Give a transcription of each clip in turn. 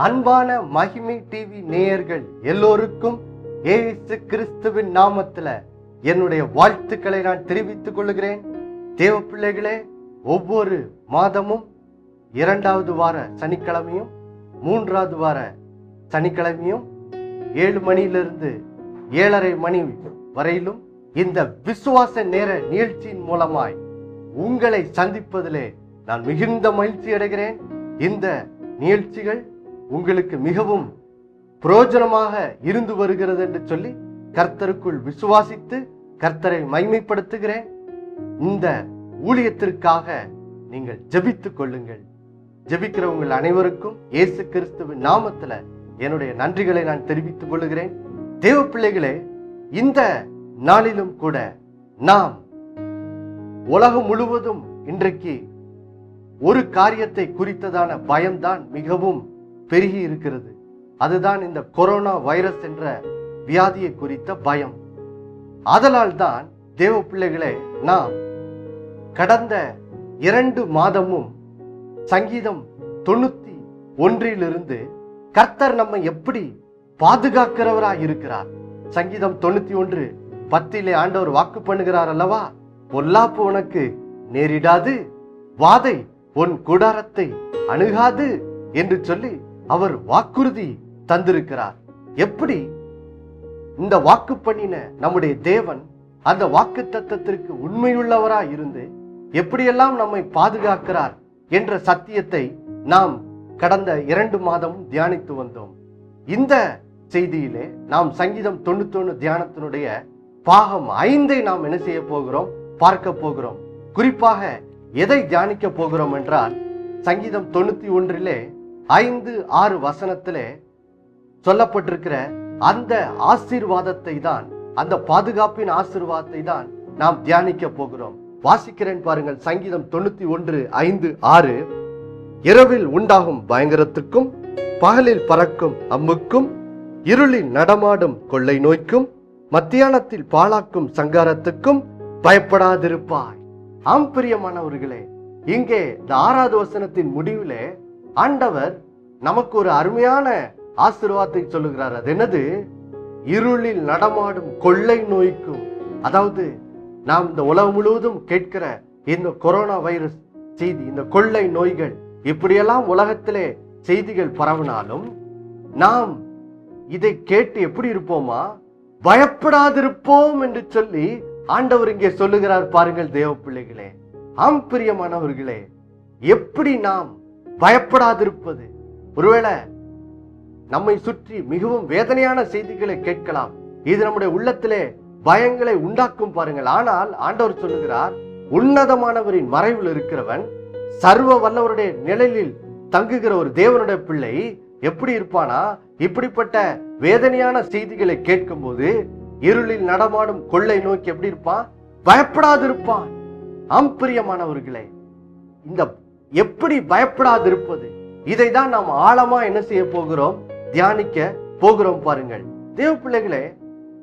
அன்பான மகிமை டிவி நேயர்கள் எல்லோருக்கும் இயேசு கிறிஸ்துவின் நாமத்துல என்னுடைய வாழ்த்துக்களை நான் தெரிவித்துக் கொள்கிறேன். தேவ பிள்ளைகளே, ஒவ்வொரு மாதமும் 2வது வார சனிக்கிழமையும் 3வது வார சனிக்கிழமையும் 7 மணியிலிருந்து 7:30 மணி வரையிலும் இந்த விசுவாச நேர நிகழ்ச்சியின் மூலமாய் உங்களை சந்திப்பதிலே நான் மிகுந்த மகிழ்ச்சி அடைகிறேன். இந்த நிகழ்ச்சிகள் உங்களுக்கு மிகவும் பிரயோஜனமாக இருந்து வருகிறது என்று சொல்லி கர்த்தருக்குள் விசுவாசித்து கர்த்தரை மகிமைப்படுத்துகிறேன். இந்த ஊழியத்திற்காக நீங்கள் ஜெபித்துக் கொள்ளுங்கள். ஜெபிக்கிற உங்கள் அனைவருக்கும் இயேசு கிறிஸ்துவின் நாமத்துல என்னுடைய நன்றிகளை நான் தெரிவித்துக் கொள்கிறேன். தேவ பிள்ளைகளே, இந்த நாளிலும் கூட நாம் உலகம் முழுவதும் இன்றைக்கு ஒரு காரியத்தை குறித்ததான பயம்தான் மிகவும் பெருகி இருக்கிறது. அதுதான் இந்த கொரோனா வைரஸ் என்ற வியாதியை குறித்த பயம். அதனால் தான் தேவ பிள்ளைகளே, நாம் கடந்த 2 மாதமும் சங்கீதம் 91 கர்த்தர் நம்மை எப்படி பாதுகாக்கிறவராய் இருக்கிறார். சங்கீதம் 91:10 ஆண்டவர் வாக்கு பண்ணுகிறார் அல்லவா, பொல்லாப்பு உனக்கு நேரிடாது, வாதை உன் கூடாரத்தை அணுகாது என்று சொல்லி அவர் வாக்குறுதி தந்திருக்கிறார். எப்படி இந்த வாக்கு பண்ணின நம்முடைய தேவன் அந்த வாக்கு தத்தத்திற்கு உண்மையுள்ளவராய் இருந்து எப்படியெல்லாம் நம்மை பாதுகாக்கிறார் என்ற சத்தியத்தை நாம் கடந்த 2 மாதமும் தியானித்து வந்தோம். இந்த செய்தியிலே நாம் சங்கீதம் 91 தியானத்தினுடைய பாகம் 5 நாம் என்ன செய்ய போகிறோம், பார்க்க போகிறோம். குறிப்பாக எதை தியானிக்க போகிறோம் என்றால், சங்கீதம் 91 5-6 வசனத்திலே சொல்லப்பட்டிருக்கிற அந்த ஆசீர்வாதத்தை தான், அந்த பாதுகாப்பின் ஆசீர்வாதத்தை தான் நாம் தியானிக்க போகிறோம். வாசிக்கிறேன் பாருங்கள். சங்கீதம் 91:5-6. இரவில் உண்டாகும் பயங்கரத்துக்கும், பகலில் பறக்கும் அம்புக்கும், இருளில் நடமாடும் கொள்ளை நோய்க்கும், மத்தியானத்தில் பாழாக்கும் சங்காரத்துக்கும் பயப்படாதிருப்பாய். ஆம் பிரியமானவர்களே, இங்கே இந்த 6வது வசனத்தின் முடிவிலே ஆண்டவர் நமக்கு ஒரு அருமையான ஆசீர்வாதத்தை சொல்லுகிறார். அது என்னது? இருளில் நடமாடும் கொள்ளை நோய்க்கும். அதாவது நாம் இந்த உலகம் முழுவதும் கேட்கிற இந்த கொரோனா வைரஸ் செய்தி, இந்த கொள்ளை நோய்கள், இப்படியெல்லாம் உலகத்திலே செய்திகள் பரவினாலும் நாம் இதை கேட்டு எப்படி இருப்போமா? பயப்படாதிருப்போம் என்று சொல்லி ஆண்டவர் இங்கே சொல்லுகிறார் பாருங்கள் தேவ பிள்ளைகளே. ஆம் பிரியமானவர்களே, எப்படி நாம் பயப்படாதிருப்பது? ஒருவேளை நம்மை சுற்றி மிகவும் வேதனையான செய்திகளை கேட்கலாம். இது நம்முடைய உள்ளத்திலே பயங்களை உண்டாக்கும் பாருங்கள். ஆனால் ஆண்டவர் சொல்லுகிறார், உன்னதமானவரின் மறைவில் இருக்கிறவன், சர்வ வல்லவருடைய நிழலில் தங்குகிற ஒரு தேவனுடைய பிள்ளை எப்படி இருப்பானா? இப்படிப்பட்ட வேதனையான செய்திகளை கேட்கும் போது இருளில் நடமாடும் கொள்ளை நோக்கி எப்படி இருப்பான்? பயப்படாதிருப்பான். ஆம் பிரியமானவர்களே, இந்த எப்படி பயப்படாதிருப்பது, இதை தான் நாம் ஆழமா என்ன செய்ய போகிறோம், தியானிக்க போகிறோம் பாருங்கள். தேவ பிள்ளைகளே,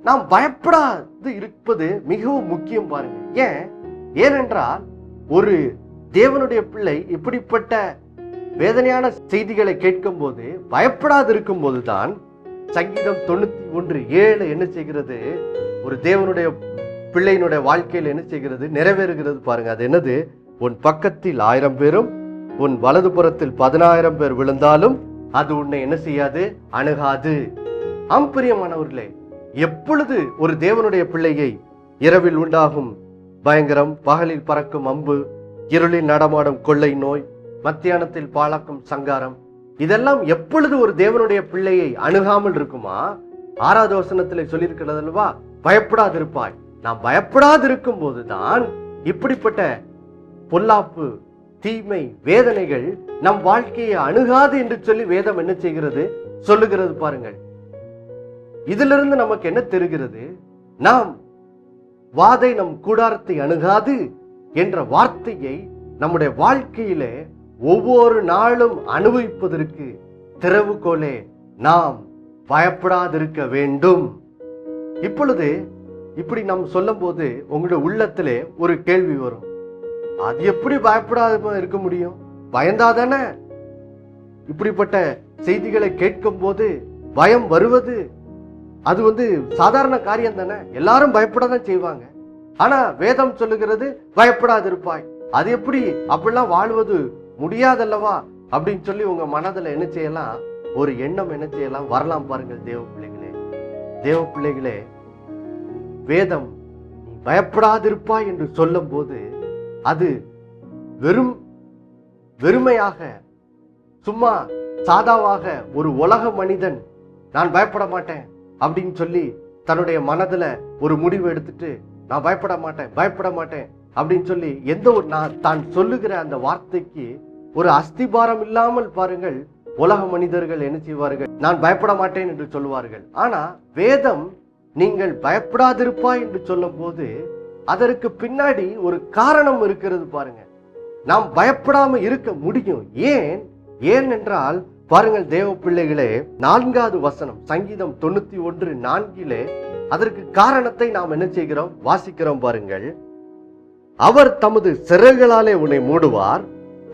நாம் பயப்படாது இருப்பது மிகவும் முக்கியம் பாருங்க. ஏனென்றால் ஒரு தேவனுடைய பிள்ளை இப்படிப்பட்ட வேதனையான செய்திகளை கேட்கும் போது பயப்படாது இருக்கும் போதுதான் சங்கீதம் 91:7 என்ன செய்கிறது, ஒரு தேவனுடைய பிள்ளையினுடைய வாழ்க்கையில் என்ன செய்கிறது, நிறைவேறுகிறது பாருங்க. அது என்னது? உன் பக்கத்தில் 1000 பேரும் உன் வலது புறத்தில் 10,000 பேர் விழுந்தாலும் அது உன்னை என்ன செய்யாது, அணுகாது. ஆம் பிரியமானவர்களே, எப்பொழுது ஒரு தேவனுடைய பிள்ளையை இரவில் உண்டாகும் பயங்கரம், பகலில் பறக்கும் அம்பு, இருளில் நடமாடும் கொள்ளை நோய், மத்தியானத்தில் பாழாக்கும் சங்காரம், இதெல்லாம் எப்பொழுது ஒரு தேவனுடைய பிள்ளையை அணுகாமல் இருக்குமா? 6வது வசனத்தில் சொல்லியிருக்கிறது அல்லவா, பயப்படாதிருப்பாய். நாம் பயப்படாதிருக்கும் போதுதான் இப்படிப்பட்ட பொல்லாப்பு, தீமை, வேதனைகள் நம் வாழ்க்கையை அணுகாது என்று சொல்லி வேதம் என்ன செய்கிறது, சொல்லுகிறது பாருங்கள். இதிலிருந்து நமக்கு என்ன தெரிகிறது? நாம் வாதை நம் கூடாரத்தை அணுகாது என்ற வார்த்தையை நம்முடைய வாழ்க்கையிலே ஒவ்வொரு நாளும் அனுபவிப்பதற்கு திறவுகோலே நாம் பயப்படாதிருக்க வேண்டும். இப்பொழுது இப்படி நாம் சொல்லும் போது உங்களுடைய உள்ளத்திலே ஒரு கேள்வி வரும், அது எப்படி பயப்படாம இருக்க முடியும்? பயந்தாதானே இப்படிப்பட்ட செய்திகளை கேட்கும் போது பயம் வருவது அது சாதாரண காரியம் தானே. எல்லாரும் பயப்படதான் செய்வாங்க. ஆனா வேதம் சொல்லுகிறது பயப்படாதிருப்பாய். அது எப்படி அப்படிலாம் வாழ்வது முடியாதல்லவா அப்படின்னு சொல்லி உங்க மனதுல என்ன செய்யலாம், ஒரு எண்ணம் என்ன செய்யலாம் வரலாம். பாருங்கள் தேவ பிள்ளைகளே, வேதம் நீ பயப்படாதிருப்பாய் என்று சொல்லும் போது அது வெறுமையாக சும்மா சாதாவாக ஒரு உலக மனிதன் நான் பயப்பட மாட்டேன் அப்படின்னு சொல்லி தன்னுடைய மனதுல ஒரு முடிவு எடுத்துட்டு நான் பயப்பட மாட்டேன் அப்படின்னு சொல்லி எந்த ஒரு தான் சொல்லுகிற அந்த வார்த்தைக்கு ஒரு அஸ்திபாரம் இல்லாமல் பாருங்கள் உலக மனிதர்கள் என்ன செய்வார்கள், நான் பயப்பட மாட்டேன் என்று சொல்லுவார்கள். ஆனா வேதம் நீங்கள் பயப்படாதிருப்பாய் என்று சொல்லும் போது அதற்கு பின்னாடி ஒரு காரணம் இருக்கிறது. பாருங்க, நாம் பயப்படாம இருக்க முடியும். ஏன் என்றால் பாருங்கள் தேவ பிள்ளைகளே, 4வது வசனம் சங்கீதம் 91:4 அதற்கு காரணத்தை நாம் என்ன செய்கிறோம், வாசிக்கிறோம். பாருங்கள், அவர் தமது சிறகுகளாலே உன்னை மூடுவார்,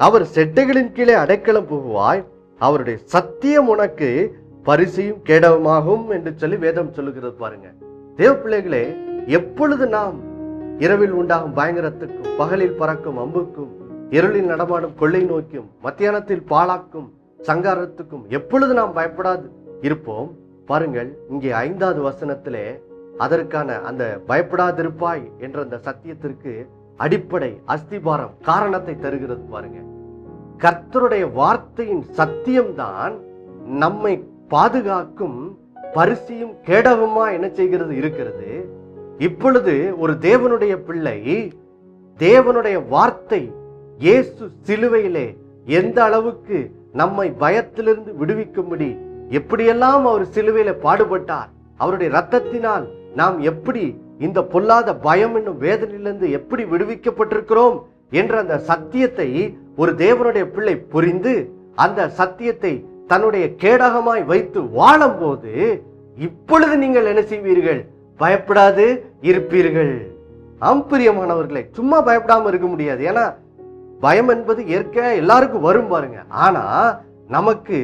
அவர் செட்டைகளின் கீழே அடைக்கலம் புகுவாய், அவருடைய சத்தியம் உனக்கு பரிசையும் கேடகமாகும் என்று சொல்லி வேதம் சொல்லுகிறது. பாருங்க தேவ பிள்ளைகளே, எப்பொழுது நாம் இரவில் உண்டாகும் பயங்கரத்துக்கும் பகலில் பறக்கும் அம்புக்கும் இருளில் நடமாடும் கொள்ளை நோக்கியும் மத்தியானத்தில் பாழாக்கும் சங்காரத்துக்கும் எப்பொழுது நாம் பயப்படாது இருப்போம். பாருங்கள், இங்கே 5வது வசனத்திலே அதற்கான அந்த பயப்படாதிருப்பாய் என்ற அந்த சத்தியத்திற்கு அடிப்படை அஸ்திபாரம் காரணத்தை தருகிறது. பாருங்க, கர்த்தருடைய வார்த்தையின் சத்தியம்தான் நம்மை பாதுகாக்கும் பரிசையும் கேடகமா என்ன செய்கிறது இருக்கிறது. இப்பொழுது ஒரு தேவனுடைய பிள்ளை தேவனுடைய வார்த்தை இயேசு சிலுவையிலே எந்த அளவுக்கு நம்மை பயத்திலிருந்து விடுவிக்கும்படி எப்படியெல்லாம் அவர் சிலுவையில பாடுபட்டார், அவருடைய இரத்தத்தினால் நாம் எப்படி இந்த பொல்லாத பயம் என்னும் வேதனையிலிருந்து எப்படி விடுவிக்கப்பட்டிருக்கிறோம் என்ற அந்த சத்தியத்தை ஒரு தேவனுடைய பிள்ளை புரிந்து அந்த சத்தியத்தை தன்னுடைய கேடகமாய் வைத்து வாழும் போது இப்பொழுது நீங்கள் என்ன செய்வீர்கள், பயப்படாது இருப்பீர்கள். பிரியமானவர்களே, சும்மா பயப்படாம இருக்க முடியாது. ஏன்னா பயம் என்பது இயற்கையா எல்லாருக்கும் வரும் பாருங்க. ஆனா நமக்கு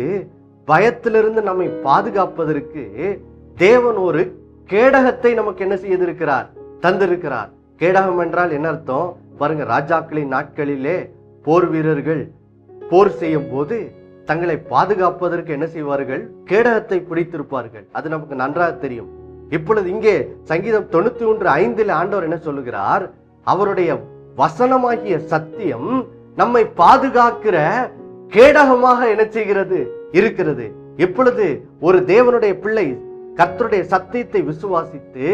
பயத்திலிருந்து நம்மை பாதுகாப்பதற்கு தேவன் ஒரு கேடகத்தை நமக்கு என்ன செய்திருக்கிறார், தந்திருக்கிறார். கேடகம் என்றால் என்ன அர்த்தம் பாருங்க, ராஜாக்களின் நாட்களிலே போர் வீரர்கள் போர் செய்யும் போது தங்களை பாதுகாப்பதற்கு என்ன செய்வார்கள், கேடகத்தை பிடித்திருப்பார்கள். அது நமக்கு நன்றாக தெரியும். இப்பொழுது இங்கே சங்கீதம் 91:5 ஆண்டவர் என்ன சொல்லுகிறார், அவருடைய வசனமாகிய சத்தியம் நம்மை பாதுகாக்கிற கேடகமாக என்ன செய்கிறது இருக்கிறது. இப்பொழுது ஒரு தேவனுடைய பிள்ளை கர்த்தருடைய சத்தியத்தை விசுவாசித்து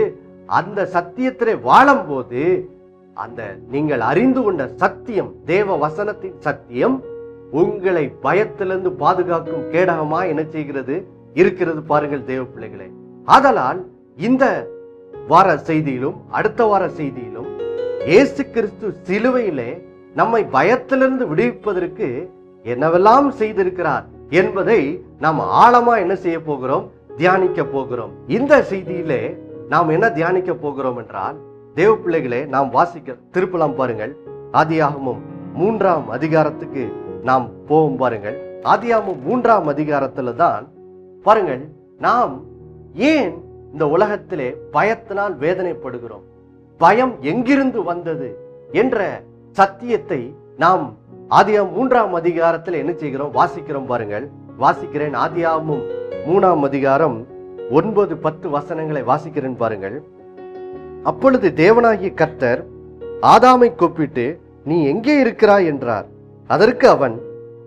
அந்த சத்தியத்திலே வாழும் போது அந்த நீங்கள் அறிந்து கொண்ட சத்தியம், தேவ வசனத்தின் சத்தியம் உங்களை பயத்திலிருந்து பாதுகாக்கும் கேடகமா என்ன செய்கிறது இருக்கிறது. பாருங்கள் தேவ பிள்ளைகளே, ஆதலால் இந்த வார செய்தியிலும் அடுத்த வார செய்தியிலும் இயேசு கிறிஸ்து சிலுவையிலே நம்மை பயத்திலிருந்து விடுவிப்பதற்கு என்னவெல்லாம் செய்திருக்கிறார் என்பதை நாம் ஆழமா என்ன செய்ய போகிறோம், தியானிக்க போகிறோம். இந்த செய்தியிலே நாம் என்ன தியானிக்க போகிறோம் என்றால், தேவ பிள்ளைகளே, நாம் வாசிக்க திருப்பலாம். பாருங்கள், ஆதியாகமம் 3ஆம் அதிகாரத்துக்கு நாம் போவோம். பாருங்கள், ஆதியாகமம் 3ஆம் அதிகாரத்துல தான் பாருங்கள் நாம் ஏன் இந்த உலகத்திலே பயத்தினால் வேதனைப்படுகிறோம், பயம் எங்கிருந்து வந்தது என்ற சத்தியத்தை நாம் ஆதியாகமம் 3ஆம் அதிகாரத்தில் என்ன செய்கிறோம், வாசிக்கிறோம். பாருங்கள், வாசிக்கிறேன். ஆதியாகமம் 3ஆம் அதிகாரம் 9-10 வசனங்களை வாசிக்கிறேன். பாருங்கள், அப்பொழுது தேவனாகிய கர்த்தர் ஆதாமை கூப்பிட்டு நீ எங்கே இருக்கிறாய் என்றார். அதற்கு அவன்,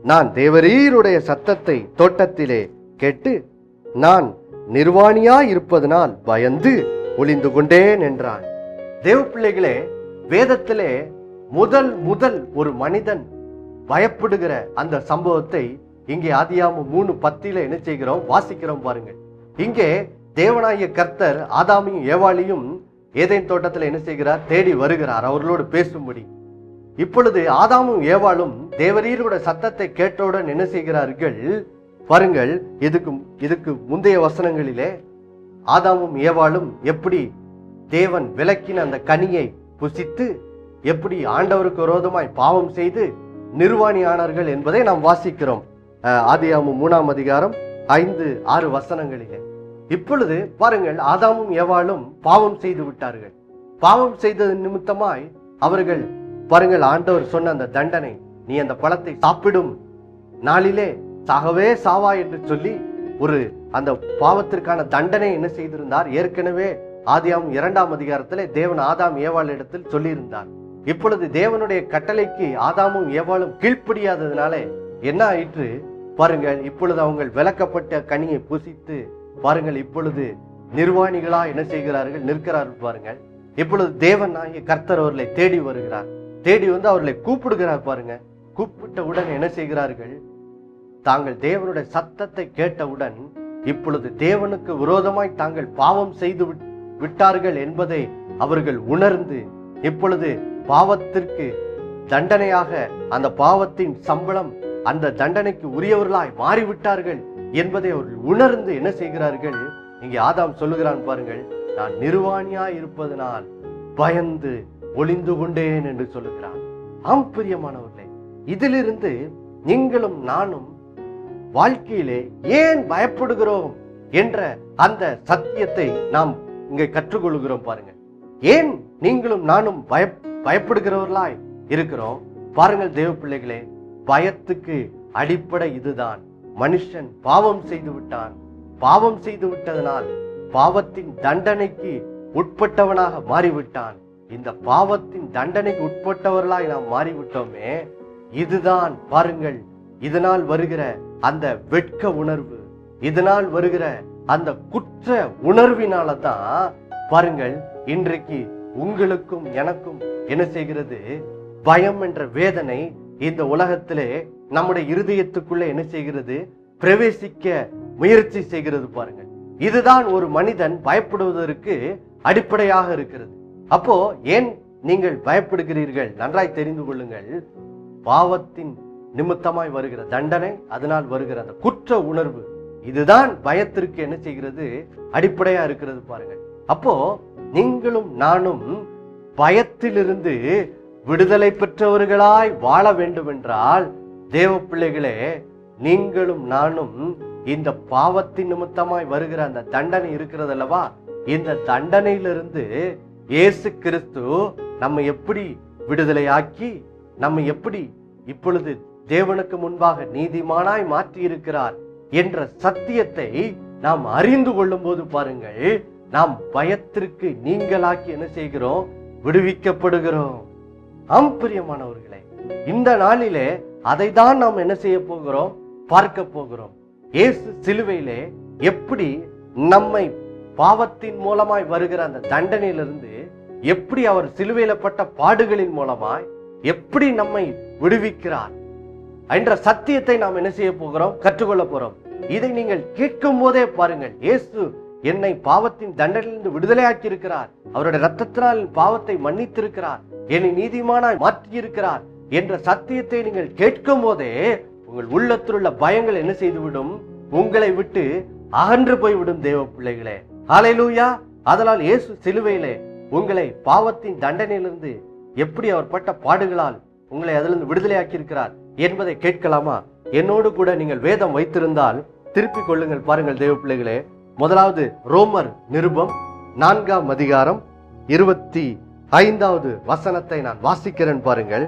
நான் தேவரீருடைய சத்தத்தை தோட்டத்திலே கேட்டு நான் நிர்வாணியாய் இருப்பதனால் பயந்து ஒளிந்து கொண்டேன் என்றான். தேவ பிள்ளைகளே, வேதத்திலே முதல் ஒரு மனிதன் பயப்படுகிற அந்த சம்பவத்தை இங்கே ஆதியாகமம் 3:10 என்ன செய்கிறோம், வாசிக்கிறோம். பாருங்கள், இங்கே தேவனாகிய கர்த்தர் ஆதாமையும் ஏவாளையும் ஏதேன் தோட்டத்தில் என்ன செய்கிறார், தேடி வருகிறார் அவர்களோடு பேசும்படி. இப்பொழுது ஆதாமும் ஏவாளும் தேவரீரோட சத்தத்தை கேட்டவுடன் என்ன செய்கிறார்கள் பாருங்கள். இதுக்கு முந்தைய வசனங்களிலே ஆதாமும் ஏவாளும் எப்படி தேவன் விலக்கின அந்த கனியை புசித்து எப்படி ஆண்டவருக்கு விரோதமாய் பாவம் செய்து நிர்வாணியானார்கள் என்பதை நாம் வாசிக்கிறோம். ஆதியாகமம் 3ஆம் அதிகாரம் 5-6 வசனங்களிலே. இப்பொழுது பாருங்கள், ஆதாமும் ஏவாளும் பாவம் செய்து விட்டார்கள். பாவம் செய்தது நிமித்தமாய் அவர்கள் பாருங்கள், ஆண்டவர் சொன்ன அந்த தண்டனை, நீ அந்த பழத்தை சாப்பிடும் நாளிலே சாகவே சாவா என்று சொல்லி ஒரு அந்த பாவத்திற்கான தண்டனை என்ன செய்திருந்தார். ஏற்கனவே ஆதியாகமம் 2ஆம் அதிகாரத்திலே தேவன் ஆதாம் ஏவாள் இடத்தில் சொல்லியிருந்தார். இப்பொழுது தேவனுடைய கட்டளைக்கு ஆதாமும் ஏவாளும் கீழ்ப்படியாததுனாலே என்ன ஆயிற்று பாருங்கள். இப்பொழுது அவங்க விளக்கப்பட்ட கனியை புசித்து பாருங்கள், இப்பொழுது நிர்வாணிகளா என்ன செய்கிறார்கள், நிற்கிறார்கள் பாருங்கள். இப்பொழுது தேவன் ஆகிய கர்த்தர் அவர்களை தேடி வருகிறார். தேடி வந்து அவர்களை கூப்பிடுகிறார் பாருங்க. கூப்பிட்டவுடன் என்ன செய்கிறார்கள், தாங்கள் தேவனுடைய சத்தத்தை கேட்டவுடன் இப்பொழுது தேவனுக்கு விரோதமாய் தாங்கள் பாவம் செய்து விட்டார்கள் என்பதை அவர்கள் உணர்ந்து இப்பொழுது பாவத்திற்கு தண்டனையாக அந்த பாவத்தின் சம்பளம் அந்த தண்டனைக்கு உரியவர்களாய் மாறிவிட்டார்கள் என்பதை அவர்கள் உணர்ந்து என்ன செய்கிறார்கள். இங்கே ஆதாம் சொல்லுகிறான் பாருங்கள், நான் நிர்வாணியாய் இருப்பதனால் பயந்து ஒளிந்து கொண்டேன் என்று சொல்லுகிறான். ஆம் பிரியமானவர்களே, இதிலிருந்து நீங்களும் நானும் வாழ்க்கையிலே ஏன் பயப்படுகிறோம் என்ற அந்த சத்தியத்தை நாம் இங்கே கற்றுக்கொள்கிறோம் பாருங்க. ஏன் நீங்களும் நானும் பயப்படுகிறவர்களாய் இருக்கிறோம் பாருங்கள் தேவ பிள்ளைகளே. பயத்துக்கு அடிப்படை இதுதான். மனுஷன் பாவம் செய்து விட்டான். பாவம் செய்து விட்டதனால் பாவத்தின் தண்டனைக்கு உட்பட்டவனாக மாறிவிட்டான். இந்த பாவத்தின் தண்டனைக்கு உட்பட்டவர்களாய் நாம் மாறிவிட்டோமே, இதுதான் பாருங்கள், இதனால் வருகிற அந்த வெட்க உணர்வு, இதனால் வருகிற அந்த குற்ற உணர்வினால தான் பாருங்கள் இன்றைக்கு உங்களுக்கும் எனக்கும் என்ன செய்கிறது, பயம் என்ற வேதனை இந்த உலகத்திலே நம்முடைய இருதயத்துக்குள்ளே என்ன செய்கிறது, பிரவேசிக்க முயற்சி செய்கிறது பாருங்கள். இதுதான் ஒரு மனிதன் பயப்படுவதற்கு அடிப்படையாக இருக்கிறது. அப்போ ஏன் நீங்கள் பயப்படுகிறீர்கள்? நன்றாய் தெரிந்து கொள்ளுங்கள். பாவத்தின் நிமித்தமாய் வருகிற தண்டனை, அதனால் வருகிற அந்த குற்ற உணர்வு, இதுதான் பயத்திற்கு என்ன செய்கிறது, அடிப்படையா இருக்கிறது பாருங்கள். அப்போ நீங்களும் நானும் பயத்திலிருந்து விடுதலை பெற்றவர்களாய் வாழ வேண்டும் என்றால் தேவ பிள்ளைகளே, நீங்களும் நானும் இந்த பாவத்தின் நிமித்தமாய் வருகிற அந்த தண்டனை இருக்கிறது அல்லவா, இந்த தண்டனையிலிருந்து இயேசு கிறிஸ்து நம்ம எப்படி விடுதலையாக்கி நம்ம எப்படி இப்பொழுது தேவனுக்கு முன்பாக நீதிமானாய் மாற்றி இருக்கிறார் என்ற சத்தியத்தை நாம் அறிந்து கொள்ளும் போது பாருங்கள், நாம் பயத்திற்கு நீங்களாக்கி என்ன செய்கிறோம், விடுவிக்கப்படுகிறோம். ஆம் பிரியமானவர்களே, இந்த நாளிலே அதை தான் நாம் என்ன செய்ய போகிறோம், பார்க்க போகிறோம். இயேசு சிலுவையிலே எப்படி நம்மை பாவத்தின் மூலமாய் வருகிற அந்த தண்டனையிலிருந்து எப்படி அவர் சிலுவையில பட்ட பாடுகளின் மூலமாய் எப்படி நம்மை விடுவிக்கிறார் என்ற சத்தியத்தை நாம் என்ன செய்ய போகிறோம், கற்றுக்கொள்ள போறோம். இதை நீங்கள் கேட்கும் போதே பாருங்கள், இயேசு என்னை பாவத்தின் தண்டனையிலிருந்து விடுதலையாக்கி இருக்கிறார், அவருடைய இரத்தத்தினால் பாவத்தை மன்னித்திருக்கிறார், என்னை நீதிமானாய் மாற்றியிருக்கிறார் என்ற சத்தியத்தை நீங்கள் கேட்கும் போதே உங்கள் உள்ளத்தில் உள்ள பயங்கள் என்ன செய்துவிடும், உங்களை விட்டு அகன்று போய்விடும் தேவ பிள்ளைகளே. ஹல்லேலூயா. அதனால் இயேசு சிலுவையிலே உங்களை பாவத்தின் தண்டனையிலிருந்து எப்படி அவர் பட்ட பாடுகளால் உங்களை அதிலிருந்து விடுதலையாக்கி இருக்கிறார் என்பதை கேட்கலாமா? என்னோடு கூட நீங்கள் வேதம் வைத்திருந்தால் திருப்பிக் கொள்ளுங்கள் பாருங்கள் தேவ பிள்ளைகளே. முதலாவது ரோமர் நிருபம் 4ஆம் அதிகாரம் 25வது வசனத்தை நான் வாசிக்கிறேன் பாருங்கள்.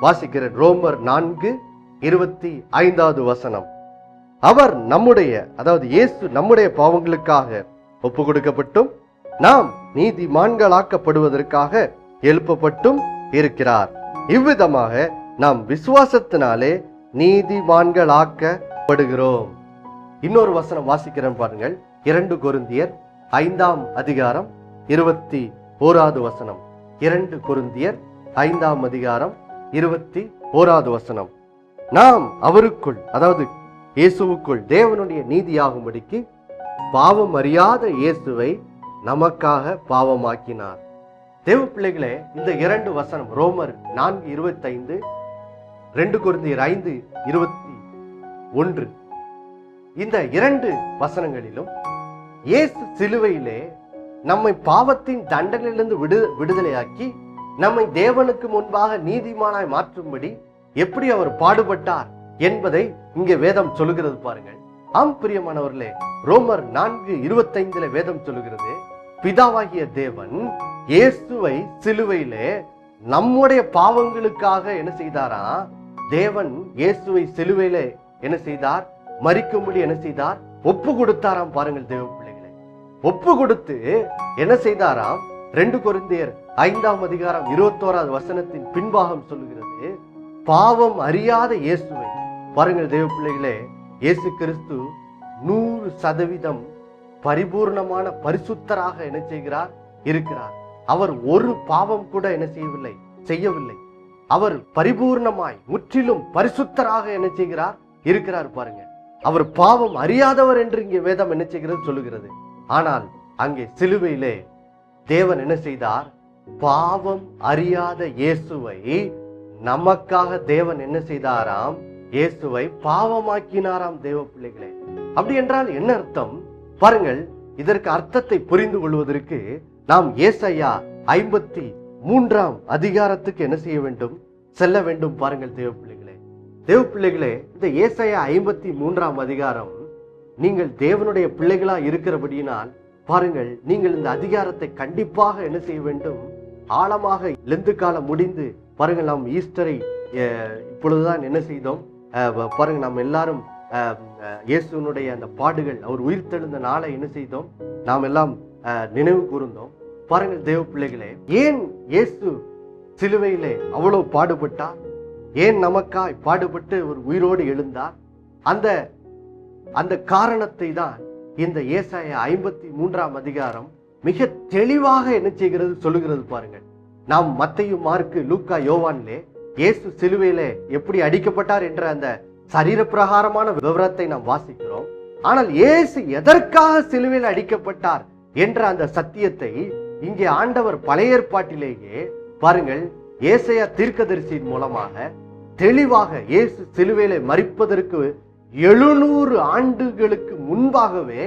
வாசிக்கிறேன். ரோமர் 4:25வது வசனம். அவர் நம்முடைய, அதாவது இயேசு நம்முடைய பாவங்களுக்காக ஒப்பு கொடுக்கப்பட்டும் நாம் நீதிமான்களாக்கப்படுவதற்காக எழுப்பப்பட்டும் இருக்கிறார். இவ்விதமாக நாம் விசுவாசத்தினாலே நீதிமான்களாக்கப்படுகிறோம். இன்னொரு வசனம் வாசிக்கிறேன் பாருங்கள். 2 கொரிந்தியர் 5ஆம் அதிகாரம் 21வது வசனம். 2 கொரிந்தியர் 5ஆம் அதிகாரம் 21வது வசனம். நாம் அவருக்குள், அதாவது இயேசுவுக்குள் தேவனுடைய நீதியாகும்படிக்கு பாவம் அறியாத இயேசுவை நமக்காக பாவமாக்கினார். தேவ பிள்ளைகளே, இந்த 2 வசனம் ரோமர் 4:25, 2 கொரிந்தியர் 5:21, இந்த 2 வசனங்களிலும் இயேசு சிலுவையிலே நம்மை பாவத்தின் தண்டனையிலிருந்து விடுதலையாக்கி நம்மை தேவனுக்கு முன்பாக நீதிமானாய் மாற்றும்படி எப்படி அவர் பாடுபட்டார் என்பதை இங்கே வேதம் சொல்லுகிறது பாருங்கள். ஆம் பிரியமானவர்களே, ரோமர் 4:25 வேதம் சொல்லுகிறது, பிதாவாகிய தேவன் இயேசுவை சிலுவையிலே நம்முடைய பாவங்களுக்காக என்ன செய்தாரா? தேவன் இயேசுவை சிலுவையிலே என்ன செய்தார்? மரிக்கும்படி என்ன செய்தார்? ஒப்பு கொடுத்தாராம். பாருங்கள் தேவ பிள்ளைகளை, ஒப்பு கொடுத்து என்ன செய்தாராம்? 2 கொரிந்தியர் 5:21 பின்பாகம் சொல்லுகிறது, பாவம் அறியாத இயேசுவை பாருங்கள் தேவ பிள்ளைகளே, இயேசு கிறிஸ்து 100% பரிபூர்ணமான பரிசுத்தராக என்ன செய்கிறார்? இருக்கிறார். அவர் ஒரு பாவம் கூட என்ன செய்யவில்லை. அவர் பரிபூர்ணமாய் முற்றிலும் பரிசுத்தராக என்ன செய்கிறார்? இருக்கிறார். பாருங்க, அவர் பாவம் அறியாதவர் என்று இங்கே வேதம் என்ன செய்கிறது? சொல்லுகிறது. ஆனால் அங்கே சிலுவையிலே தேவன் என்ன செய்தார்? பாவம் அறியாத இயேசுவை நமக்காக தேவன் என்ன செய்தாராம்? இயேசுவை பாவமாக்கினாராம். தேவ பிள்ளைகளே, அப்படி என்றால் என்ன அர்த்தம்? பாருங்கள், இதற்கு அர்த்தத்தை புரிந்து கொள்வதற்கு நாம் ஏசாயா 53 என்ன செய்ய வேண்டும்? செல்ல வேண்டும். பாருங்கள் தேவ பிள்ளைகளே, இந்த ஏசாயா 53 நீங்கள் தேவனுடைய பிள்ளைகளா இருக்கிறபடியினால் பாருங்கள், நீங்கள் இந்த அதிகாரத்தை கண்டிப்பாக என்ன செய்ய வேண்டும்? ஆழமாக லெந்து காலம் முடிந்து பாருங்கள், நாம் ஈஸ்டரை இப்பொழுதுதான் என்ன செய்தோம்? பாருங்க, நாம் எல்லாரும் இயேசுனுடைய அந்த பாடுகள், அவர் உயிர் தெழுந்த நாளை என்ன செய்தோம்? நாம் எல்லாம் நினைவு கூர்ந்தோம். பாருங்கள் தேவ பிள்ளைகளே, ஏன் இயேசு சிலுவையிலே அவ்வளவு பாடுபட்டார்? ஏன் நமக்காய் பாடுபட்டு ஒரு உயிரோடு எழுந்தார்? அந்த காரணத்தை தான் இந்த ஏசாயா 53 மிக தெளிவாக என்ன செய்கிறது? சொல்லுகிறது. பாருங்கள், நாம் மத்தேயு, மார்க்கு, லூக்கா, யோவானிலே இயேசு சிலுவையிலே எப்படி அடிக்கப்பட்டார் என்ற அந்த சரீர பிரகாரமான விவரத்தை நாம் வாசிக்கிறோம். ஆனால் இயேசு எதற்காக சிலுவையில் அடிக்கப்பட்டார் என்ற அந்த சத்தியத்தை இங்கே ஆண்டவர் பழைய ஏற்பாட்டிலேயே பாருங்கள், ஏசாயா தீர்க்கதரிசியின் மூலமாக தெளிவாக இயேசு சிலுவையிலே மரிப்பதற்கு 700 ஆண்டுகளுக்கு முன்பாகவே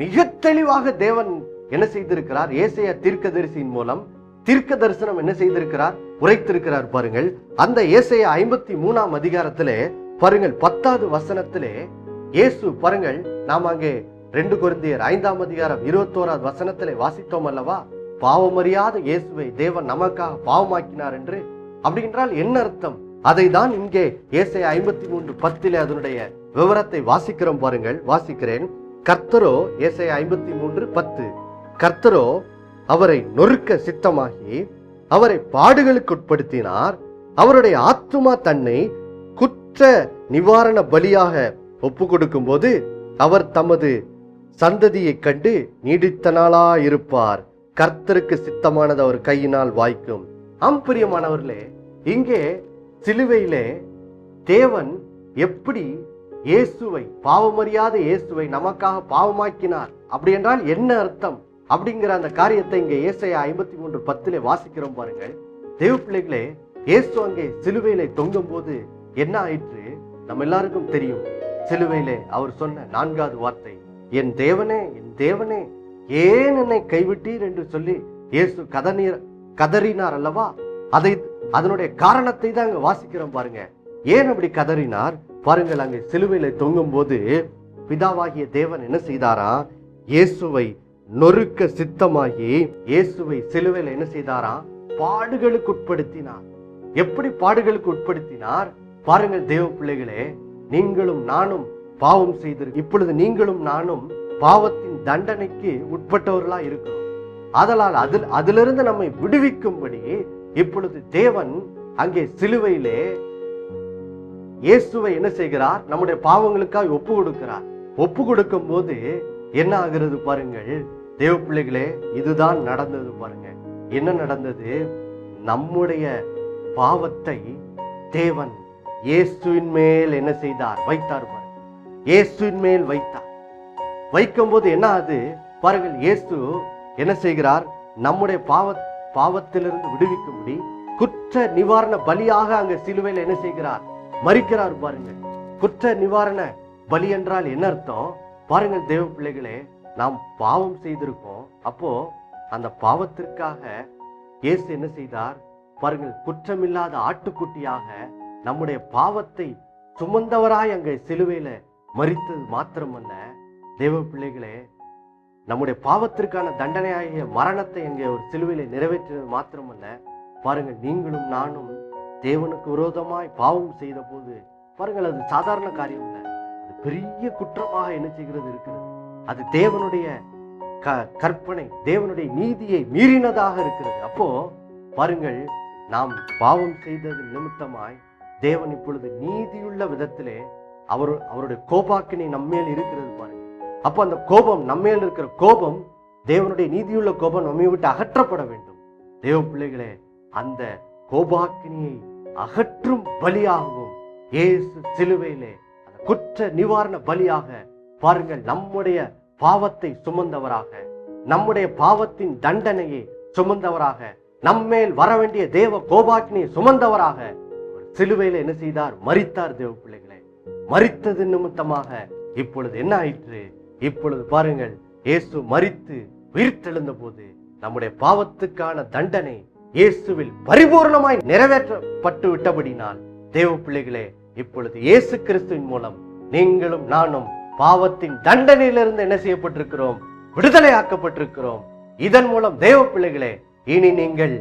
மிக தெளிவாக தேவன் என்ன செய்திருக்கிறார்? ஏசாயா தீர்க்கதரிசியின் மூலம் தீர்க்க தரிசனம் என்ன செய்திருக்கிறார்? உரைத்திருக்கிறார். பாருங்கள், அந்த ஏசாயா 53 பாருங்கள் 10 இயேசு பாருங்கள், நாம் அங்கே 2 கொரிந்தியர் 5:21 வாசித்தோம் அல்லவா? பாவமறியாத இயேசுவை தேவன் நமக்காக பாவமாக்கினார் என்று. அப்படி என்றால் என்ன அர்த்தம்? அதை தான் இங்கே ஏசாயா 53:10 அதனுடைய விவரத்தை வாசிக்கிறோம். பாருங்கள், வாசிக்கிறேன். கர்த்தரோ, ஏசாயா 53:10, கர்த்தரோ அவரை நொறுக்க சித்தமாகி அவரை பாடுகளுக்கு உட்படுத்தினார். அவருடைய ஆத்துமா தன்னை குற்ற நிவாரண பலியாக ஒப்பு கொடுக்கும் போது அவர் தமது சந்ததியை கண்டு நீடித்த நாளா இருப்பார். கர்த்தருக்கு சித்தமானது அவர் கையினால் வாய்க்கும். பிரியமானவர்களே, இங்கே சிலுவையிலே தேவன் எப்படி இயேசுவை, பாவமறியாத இயேசுவை நமக்காக பாவமாக்கினார், அப்படி என்றால் என்ன அர்த்தம் அப்படிங்கிற அந்த காரியத்தை இங்கே ஏசாயா 53:10 வாசிக்கிறோம். பாருங்கள் தேவ பிள்ளைகளே, இயேசு அங்கே சிலுவையிலே தொங்கும் போது என்ன ஆயிற்று? நம்ம எல்லாருக்கும் தெரியும். சிலுவையிலே அவர் சொன்ன 4வது வார்த்தை, என் தேவனே, என் தேவனே, ஏன் என்னை கைவிட்டீர் என்று சொல்லி இயேசு கதறினார் அல்லவா? அதனுடைய காரணத்தை தான் அங்க வாசிக்கிறோம். பாருங்க, ஏன் அப்படி கதறினார்? பாருங்கள், அங்கே சிலுவையில தொங்கும் போது பிதாவாகிய தேவன் என்ன செய்தாரா? இயேசுவை நொறுக்க சித்தமாகி இயேசுவை சிலுவையில என்ன செய்தாரா? பாடுகளுக்கு உட்படுத்தினார். எப்படி பாடுகளுக்கு உட்படுத்தினார்? பாருங்கள் தேவ பிள்ளைகளே, நீங்களும் நானும் பாவம் செய்திருக்க, இப்பொழுது நீங்களும் நானும் பாவத்தின் தண்டனைக்கு உட்பட்டவர்களா இருக்கிறோம். ஆதலால் அதிலிருந்து நம்மை விடுவிக்கும்படி இப்பொழுது தேவன் அங்கே சிலுவையிலே இயேசுவை என்ன செய்கிறார்? நம்முடைய பாவங்களுக்காக ஒப்பு கொடுக்கிறார். ஒப்பு கொடுக்கும் போது என்ன ஆகிறது? பாருங்கள் தேவ பிள்ளைகளே, இதுதான் நடந்தது. பாருங்க, என்ன நடந்தது? நம்முடைய பாவத்தை தேவன் இயேசுவின் மேல் என்ன செய்தார்? வைத்தார். பாருங்க, இயேசுவின் மேல் வைத்தார். வைக்கும் போது என்ன ஆகுது? பாருங்கள், இயேசு என்ன செய்கிறார்? நம்முடைய பாவத்திலிருந்து விடுவிக்கும்படி குற்ற நிவாரண பலியாக அங்க சிலுவையில் என்ன செய்கிறார்? மரிக்கிறார். பாருங்க, குற்ற நிவாரண பலி என்றால் என்ன அர்த்தம்? பாருங்கள் தேவ பிள்ளைகளே, நாம் பாவம் செய்திருக்கோம். அப்போ அந்த பாவத்திற்காக இயேசு என்ன செய்தார்? பாருங்கள், குற்றமில்லாத ஆட்டுக்குட்டியாக நம்முடைய பாவத்தை சுமந்தவராய் அங்கே சிலுவையில மரித்தது மாத்திரமல்ல, தேவ பிள்ளைகளே, நம்முடைய பாவத்திற்கான தண்டனையாகிய மரணத்தை அங்கே ஒரு சிலுவையில நிறைவேற்றினது மாத்திரமல்ல, பாருங்க, நீங்களும் நானும் தேவனுக்கு விரோதமாய் பாவம் செய்த போது பாருங்கள், அது சாதாரண காரியம் இல்லை, அது பெரிய குற்றமாக என்ன செய்கிறது இருக்கிறது. அது தேவனுடைய கற்பனை, தேவனுடைய நீதியை மீறினதாக இருக்கிறது. அப்போ பாருங்கள், நாம் பாவம் செய்தது நிமித்தமாய் தேவன் இப்பொழுது நீதியுள்ள விதத்திலே அவருடைய கோபாக்கினை நம்மேல் இருக்கிறது. பாருங்க, அப்போ அந்த கோபம், நம்மேல் இருக்கிற கோபம், தேவனுடைய நீதியுள்ள கோபம் நம்மை விட்டு அகற்றப்பட வேண்டும். தேவ பிள்ளைகளே, அந்த கோபாக்கினியை அகற்றும் பலியாகவும் இயேசு சிலுவையிலே அந்த குற்ற நிவாரண பலியாக பாருங்கள், நம்முடைய பாவத்தை சுமந்தவராக, நம்முடைய பாவத்தின் தண்டனையை சுமந்தவராக, நம்மேல் வர வேண்டிய தேவ கோபாக்கினியை சுமந்தவராக சிலுவையில என்ன செய்தார்? மரித்தார். தேவ பிள்ளைகளே, மரித்தது நிமித்தமாக இப்பொழுது என்ன ஆயிற்று? இப்பொழுது பாருங்கள், இயேசு மரித்து உயிர்த்தெழுந்த போது நம்முடைய பாவத்துக்கான தண்டனை இயேசுவில் பரிபூர்ணமாய் நிறைவேற்றப்பட்டு விட்டபடினால் தேவ பிள்ளைகளே, இப்பொழுது இயேசு கிறிஸ்துவின் மூலம் நீங்களும் நானும் பாவத்தின் தண்டனையிலிருந்து என்ன செய்யப்பட்டிருக்கிறோம்? விடுதலையாக்கப்பட்டிருக்கிறோம். இதன் மூலம் தேவ பிள்ளைகளே, இனி நீங்கள்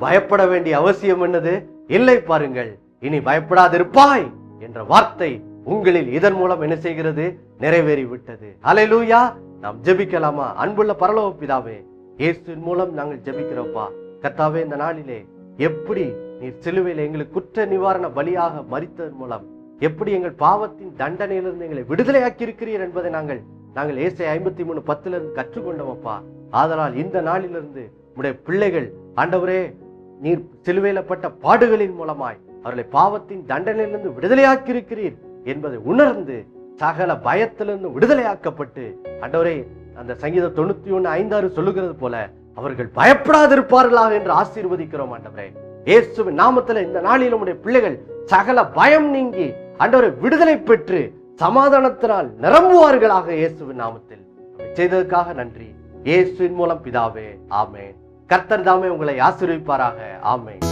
பயப்பட வேண்டிய அவசியம் என்னது? இல்லை. பாருங்கள், இனி பயப்படாதிருப்பாய் என்ற வார்த்தை உங்களில் இதன் மூலம் என்ன செய்கிறது? நிறைவேறி விட்டது. அல்லேலூயா. நாம் ஜெபிக்கலாமா? அன்புள்ள பரலோக பிதாவே, இயேசுவின் மூலம் நாங்கள் ஜெபிக்கிறோப்பா. கர்த்தாவே, இந்த நாளிலே எப்படி நீர் சிலுவையில் எங்களுக்கு குற்ற நிவாரண பலியாக மரித்ததன் மூலம் எப்படி எங்கள் பாவத்தின் தண்டனையிலிருந்து எங்களை விடுதலையாக்கி இருக்கிறீர் என்பதை நாங்கள் ஏசாயா 53:10 கற்றுக்கொண்டோமப்பா. ஆதலால் இந்த நாளிலிருந்து உடைய பிள்ளைகள், ஆண்டவரே, நீர் சிலுவையிலப்பட்ட பாடுகளின் மூலமாய் அவர்களை பாவத்தின் தண்டனையிலிருந்து விடுதலையாக்கி இருக்கிறீர் என்பதை உணர்ந்து சகல பயத்திலிருந்து விடுதலையாக்கப்பட்டு, ஆண்டவரே, அந்த சங்கீதம் 91:5 சொல்லுகிறது போல அவர்கள் பயப்படாதிருப்பார்களாக என்று ஆசீர்வதிக்கிறோம். ஆண்டவரே, இயேசுவின் நாமத்தில் இந்த நாளில் உடைய பிள்ளைகள் சகல பயம் நீங்கி ஆண்டவரை விடுதலை பெற்று சமாதானத்தினால் நிரம்புவார்களாக. இயேசுவின் நாமத்தில் செய்ததற்காக நன்றி. இயேசுவின் மூலம் பிதாவே, ஆமென். கர்த்தர் தாமே உங்களை ஆசீர்வதிப்பாராக. ஆமென்.